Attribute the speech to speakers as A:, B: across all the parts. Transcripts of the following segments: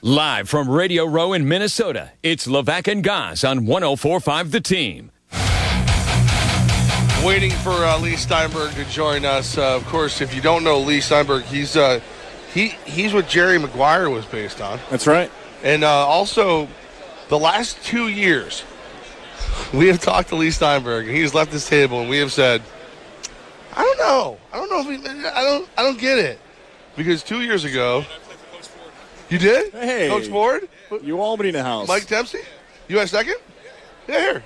A: Live from Radio Row in Minnesota, it's Levack Goz on 104.5 The Team.
B: Waiting for Leigh Steinberg to join us. Of course, if you don't know Leigh Steinberg, he's what Jerry Maguire was based on.
C: That's right.
B: And also, the last 2 years, we have talked to Leigh Steinberg, and he's left this table, and we have said, I don't know if I don't get it. Because 2 years ago, you did?
C: Hey.
B: Coach Ford?
C: You Albany in the house.
B: Mike Dempsey? You had second? Yeah, here.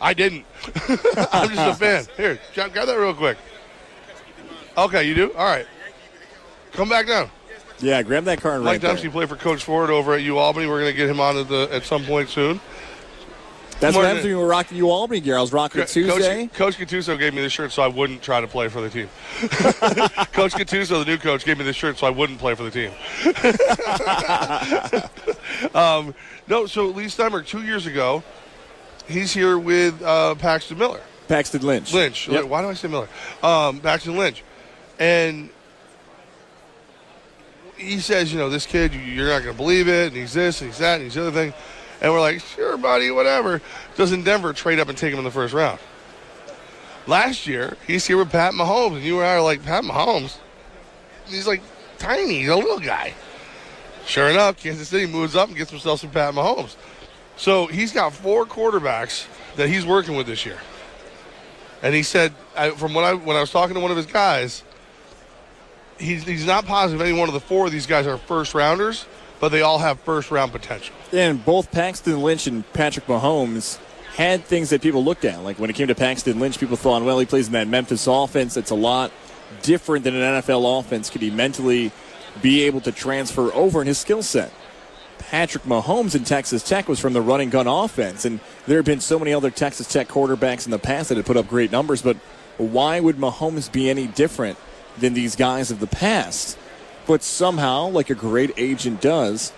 B: I didn't. I'm just a fan. Here, grab that real quick. Okay, you do? All right. Come back down.
C: Yeah, grab that card right there.
B: Mike Dempsey played for Coach Ford over at Albany. We're going to get him on at some point soon.
C: That's what happens when you were rocking Albany gear. I was rocking it Tuesday.
B: Coach Gattuso gave me this shirt so I wouldn't try to play for the team. Coach Gattuso, the new coach, gave me this shirt so I wouldn't play for the team. So Leigh Steinberg, 2 years ago, he's here with Paxton Miller.
C: Paxton Lynch.
B: Yep. Why do I say Miller? Paxton Lynch. And he says, this kid, you're not going to believe it, and he's this, and he's that, and he's the other thing. And we're like, sure, buddy, whatever. Doesn't Denver trade up and take him in the first round? Last year, he's here with Pat Mahomes, and you and I are like, Pat Mahomes? He's like tiny. He's a little guy. Sure enough, Kansas City moves up and gets himself some Pat Mahomes. So he's got 4 quarterbacks that he's working with this year. And he said, when I was talking to one of his guys, he's not positive any one of the 4 of these guys are first-rounders, but they all have first-round potential.
C: And both Paxton Lynch and Patrick Mahomes had things that people looked at. Like when it came to Paxton Lynch, people thought, well, he plays in that Memphis offense. It's a lot different than an NFL offense. Could he mentally be able to transfer over in his skill set? Patrick Mahomes in Texas Tech was from the run and gun offense, and there have been so many other Texas Tech quarterbacks in the past that had put up great numbers, but why would Mahomes be any different than these guys of the past? But somehow, like a great agent does,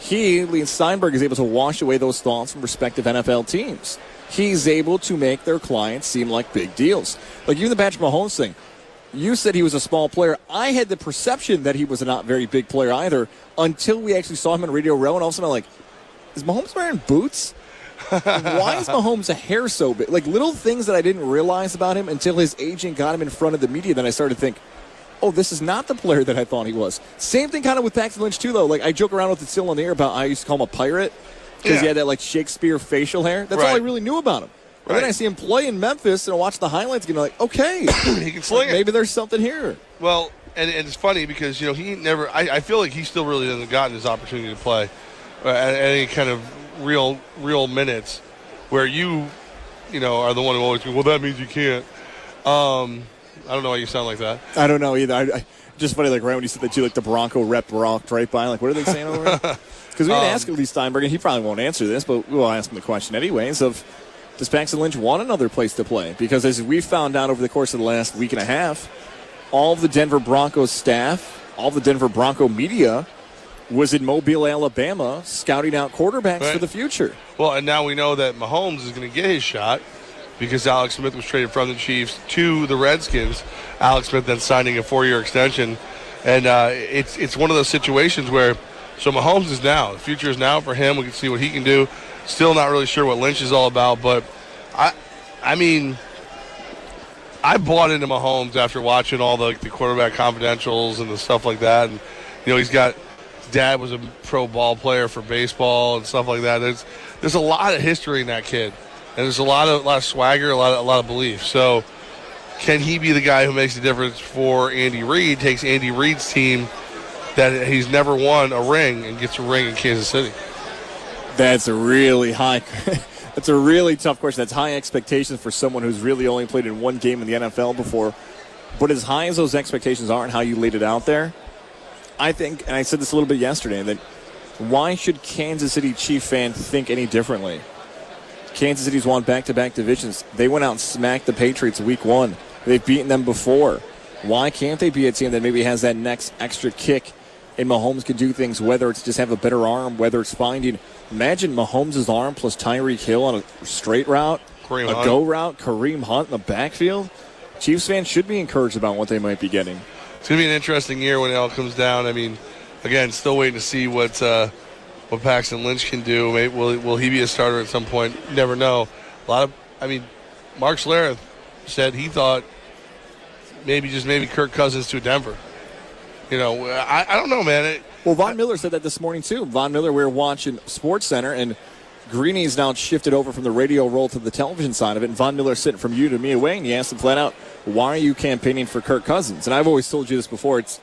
C: Leigh Steinberg is able to wash away those thoughts from respective NFL teams. He's able to make their clients seem like big deals. Like even the Patrick Mahomes thing. You said he was a small player. I had the perception that he was a not very big player either until we actually saw him in Radio Row, and all of a sudden I'm like, is Mahomes wearing boots? Why is Mahomes' hair so big? Like little things that I didn't realize about him until his agent got him in front of the media. Then I started to think, oh, this is not the player that I thought he was. Same thing kind of with Paxton Lynch, too, though. Like, I joke around with it still on the air about I used to call him a pirate because he had that, like, Shakespeare facial hair. That's all I really knew about him. And then I see him play in Memphis, and I watch the highlights, and I'm like, okay.
B: He can sling it.
C: Maybe there's something here.
B: Well, and it's funny because, he never – I feel like he still really hasn't gotten his opportunity to play at any kind of real minutes where you are the one who always goes, well, that means you can't. I don't know why you sound like that.
C: I don't know either. I just funny, like right when you said that you like the Bronco rep rocked right by. Like, what are they saying over there? Because we didn't ask Leigh Steinberg, and he probably won't answer this, but we'll ask him the question anyways of, does Paxton Lynch want another place to play? Because as we found out over the course of the last week and a half, all of the Denver Broncos staff, all the Denver Bronco media was in Mobile, Alabama, scouting out quarterbacks for the future.
B: Well, and now we know that Mahomes is going to get his shot, because Alex Smith was traded from the Chiefs to the Redskins. Alex Smith then signing a 4-year extension. And it's one of those situations where, so Mahomes is now. The future is now for him. We can see what he can do. Still not really sure what Lynch is all about. But, I mean, I bought into Mahomes after watching all the quarterback confidentials and the stuff like that. And, he's got – his dad was a pro ball player for baseball and stuff like that. There's a lot of history in that kid. And there's a lot of swagger, a lot of belief. So, can he be the guy who makes the difference for Andy Reid? Takes Andy Reid's team that he's never won a ring and gets a ring in Kansas City.
C: That's a really that's a really tough question. That's high expectations for someone who's really only played in one game in the NFL before. But as high as those expectations are and how you laid it out there, I think, and I said this a little bit yesterday, that why should Kansas City Chief fans think any differently? Kansas City's won back-to-back divisions. They went out and smacked the Patriots week 1. They've beaten them before. Why can't they be a team that maybe has that next extra kick and Mahomes can do things, whether it's just have a better arm, whether it's finding. Imagine Mahomes' arm plus Tyreek Hill on a straight route, go route, Kareem Hunt in the backfield. Chiefs fans should be encouraged about what they might be getting.
B: It's going to be an interesting year when it all comes down. I mean, again, still waiting to see what Paxton Lynch can do. Maybe, will he be a starter at some point? You never know. Mark Schlereth said he thought maybe Kirk Cousins to Denver. I don't know, man.
C: Von Miller said that this morning, too. Von Miller, we were watching SportsCenter, and Greeny's now shifted over from the radio role to the television side of it. And Von Miller sitting from you to me away, and he asked him flat out, why are you campaigning for Kirk Cousins? And I've always told you this before. It's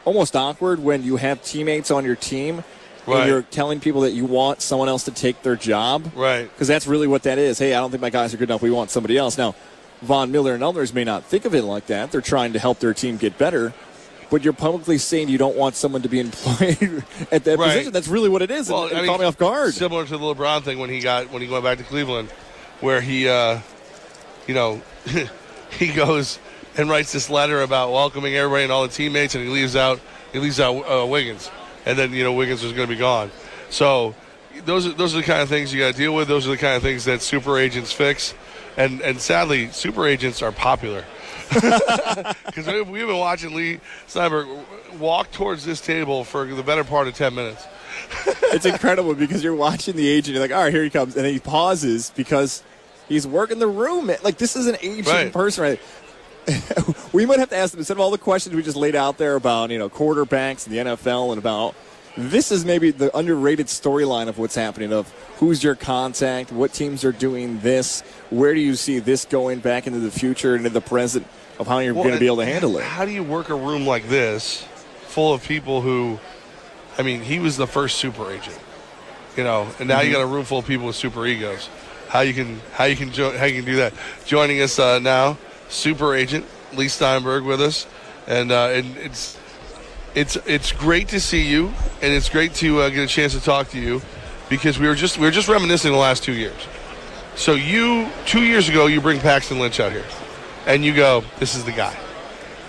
C: almost awkward when you have teammates on your team and you're telling people that you want someone else to take their job.
B: Right.
C: Because that's really what that is. Hey, I don't think my guys are good enough. We want somebody else. Now, Von Miller and others may not think of it like that. They're trying to help their team get better. But you're publicly saying you don't want someone to be employed at that position. That's really what it is. Well, it caught me off guard.
B: Similar to the LeBron thing when he went back to Cleveland, where he, he goes and writes this letter about welcoming everybody and all the teammates, and he leaves out Wiggins, and then Wiggins was going to be gone. So those are the kind of things you got to deal with. Those are the kind of things that super agents fix, and sadly, super agents are popular. Because we've been watching Leigh Steinberg walk towards this table for the better part of 10 minutes.
C: It's incredible because you're watching the agent, you're like, all right, here he comes. And then he pauses because he's working the room. Like, this is an agent person, right? We might have to ask them, instead of all the questions we just laid out there about, quarterbacks and the NFL and about, this is maybe the underrated storyline of what's happening, of who's your contact, what teams are doing this, where do you see this going back into the future and into the present of how you're going to be able to handle it.
B: How do you work a room like this full of people who, he was the first super agent, and now you got a room full of people with super egos. How you can do that? Joining us now, super agent Leigh Steinberg with us, and it's great to see you, and it's great to get a chance to talk to you, because we were just reminiscing the last 2 years. So 2 years ago, you bring Paxton Lynch out here, and you go, this is the guy.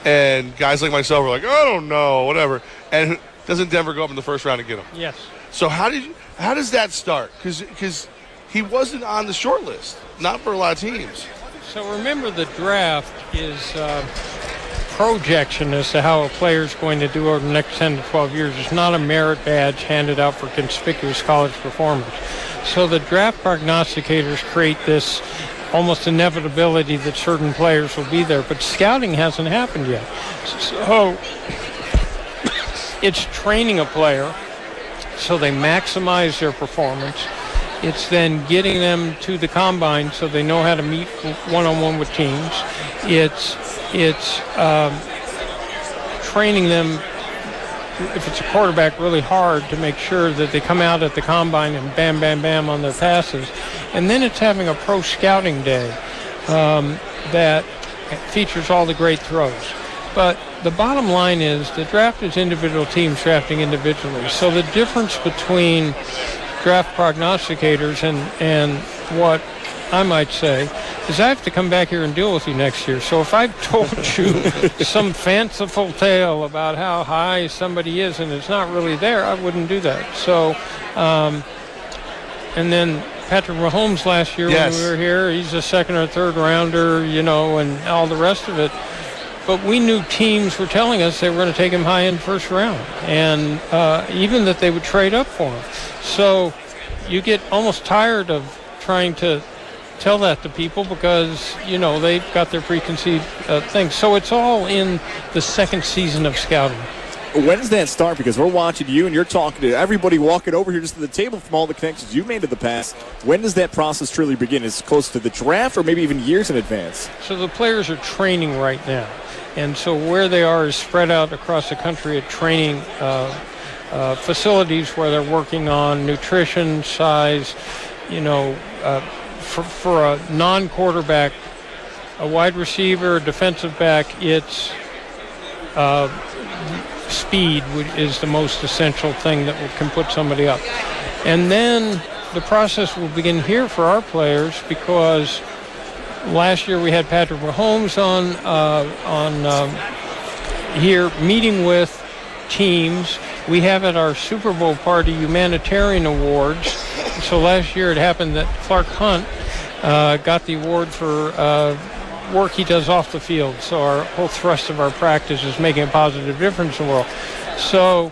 B: And guys like myself are like, I don't know, whatever. And doesn't Denver go up in the first round to get him?
D: Yes.
B: So how does that start? Because he wasn't on the short list, not for a lot of teams.
D: So remember, the draft is projection as to how a player is going to do over the next 10 to 12 years. It's not a merit badge handed out for conspicuous college performance. So the draft prognosticators create this almost inevitability that certain players will be there, but scouting hasn't happened yet. So it's training a player so they maximize their performance. It's then getting them to the combine so they know how to meet one-on-one with teams. It's training them, if it's a quarterback, really hard to make sure that they come out at the combine and bam, bam, bam on their passes. And then it's having a pro scouting day that features all the great throws. But the bottom line is the draft is individual teams drafting individually. So the difference between draft prognosticators and what I might say is I have to come back here and deal with you next year. So if I've told you some fanciful tale about how high somebody is and it's not really there, I wouldn't do that. So, and then Patrick Mahomes last year when we were here, he's a second or third rounder, and all the rest of it. But we knew teams were telling us they were going to take him high in first round, and even that they would trade up for him. So you get almost tired of trying to tell that to people because, they've got their preconceived things. So it's all in the second season of scouting.
C: When does that start? Because we're watching you and you're talking to everybody walking over here just to the table from all the connections you've made to the past. When does that process truly begin? Is it close to the draft or maybe even years in advance?
D: So the players are training right now. And so where they are is spread out across the country at training facilities where they're working on nutrition, size, for a non-quarterback, a wide receiver, a defensive back, it's speed is the most essential thing that can put somebody up. And then the process will begin here for our players because last year we had Patrick Mahomes on here meeting with teams. We have at our Super Bowl party humanitarian awards. So last year it happened that Clark Hunt got the award for work he does off the field. So our whole thrust of our practice is making a positive difference in the world. So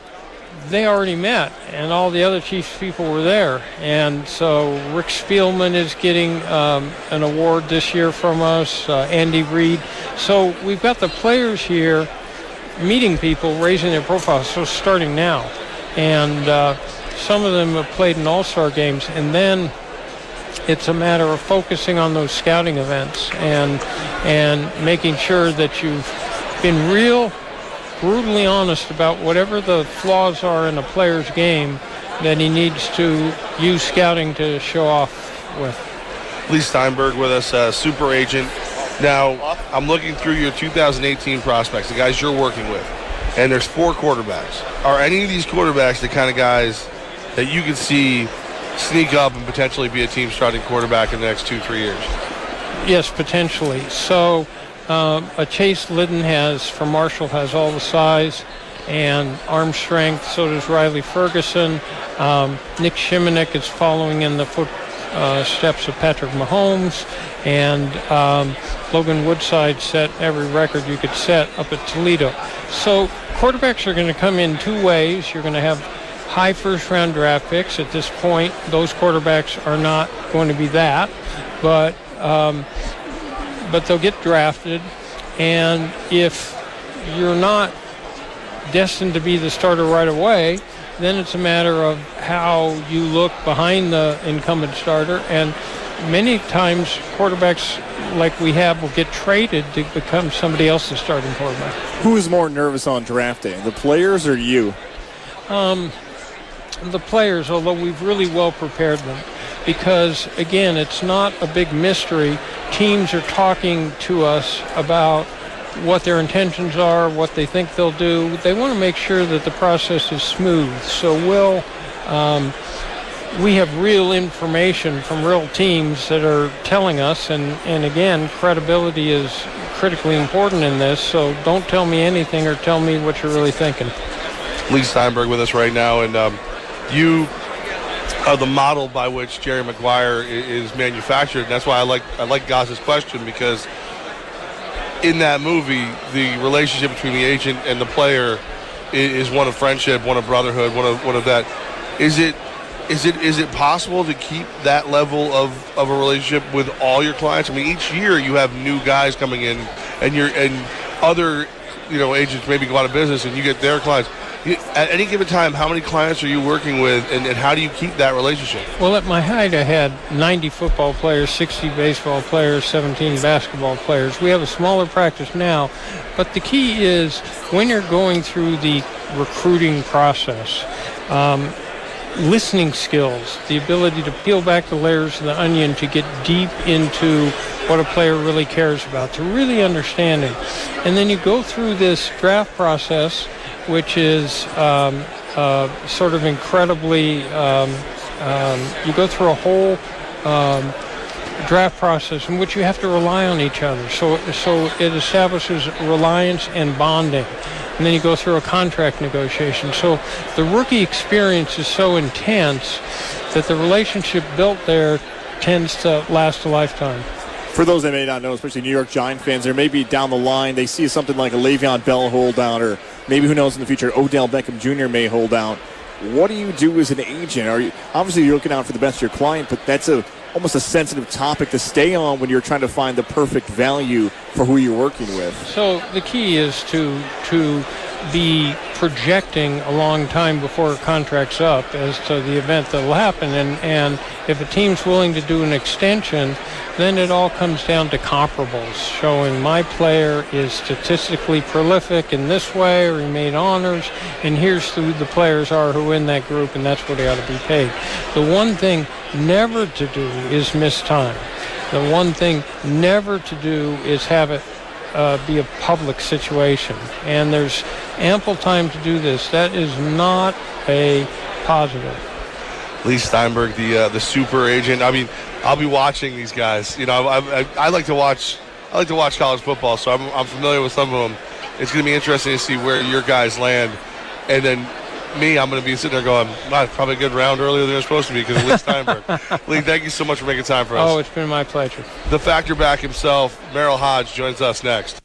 D: they already met, and all the other Chiefs people were there. And so Rick Spielman is getting an award this year from us, Andy Reid. So we've got the players here meeting people, raising their profiles, so starting now. And some of them have played in all-star games, and then it's a matter of focusing on those scouting events and making sure that you've been real brutally honest about whatever the flaws are in a player's game that he needs to use scouting to show off with.
B: Leigh Steinberg with us, super agent. Now, I'm looking through your 2018 prospects, the guys you're working with, and there's 4 quarterbacks. Are any of these quarterbacks the kind of guys that you could see sneak up and potentially be a team starting quarterback in the next 2-3 years?
D: Yes, potentially. So a Chase Liddon from Marshall has all the size and arm strength. So does Riley Ferguson. Nick Shimonek is following in the footsteps of Patrick Mahomes. And Logan Woodside set every record you could set up at Toledo. So quarterbacks are going to come in 2 ways. You're going to have high first-round draft picks. At this point, those quarterbacks are not going to be that, but they'll get drafted. And if you're not destined to be the starter right away, then it's a matter of how you look behind the incumbent starter. And many times quarterbacks like we have will get traded to become somebody else's starting quarterback.
C: Who is more nervous on draft day, the players or you?
D: The players, although we've really well prepared them. Because, again, it's not a big mystery. Teams are talking to us about what their intentions are, what they think they'll do. They want to make sure that the process is smooth. So we have real information from real teams that are telling us, and again, credibility is critically important in this, so don't tell me anything or tell me what you're really thinking.
B: Leigh Steinberg with us right now, and you are the model by which Jerry Maguire is manufactured, and that's why I like Goz's question, because in that movie, the relationship between the agent and the player is one of friendship, one of brotherhood, one of that. Is it possible to keep that level of a relationship with all your clients? I mean, each year you have new guys coming in, and other agents maybe go out of business, and you get their clients. At any given time, how many clients are you working with, and how do you keep that relationship?
D: Well, at my height, I had 90 football players, 60 baseball players, 17 basketball players. We have a smaller practice now, but the key is when you're going through the recruiting process, listening skills, the ability to peel back the layers of the onion to get deep into what a player really cares about, to really understand it. And then you go through this draft process, which is sort of incredibly, you go through a whole draft process in which you have to rely on each other. So it establishes reliance and bonding. And then you go through a contract negotiation. So the rookie experience is so intense that the relationship built there tends to last a lifetime.
C: For those that may not know, especially New York Giant fans, there may be down the line, they see something like a Le'Veon Bell hold out, or maybe, who knows, in the future, Odell Beckham Jr. may hold out. What do you do as an agent? Obviously you're looking out for the best of your client, but that's almost a sensitive topic to stay on when you're trying to find the perfect value for who you're working with.
D: So the key is to be projecting a long time before a contract's up as to the event that will happen. And if a team's willing to do an extension, then it all comes down to comparables, showing my player is statistically prolific in this way, or he made honors, and here's who the players are who are in that group, and that's what he ought to be paid. The one thing never to do is miss time. The one thing never to do is have it be a public situation, and there's ample time to do this. That is not a positive.
B: Leigh Steinberg, the super agent. I mean, I'll be watching these guys. I like to watch college football, so I'm familiar with some of them. It's going to be interesting to see where your guys land, and then me, I'm going to be sitting there going, wow, probably a good round earlier than it was supposed to be because of Leigh Steinberg. Leigh, thank you so much for making time for us.
D: Oh, it's been my pleasure.
B: The factor back himself, Merrill Hodge, joins us next.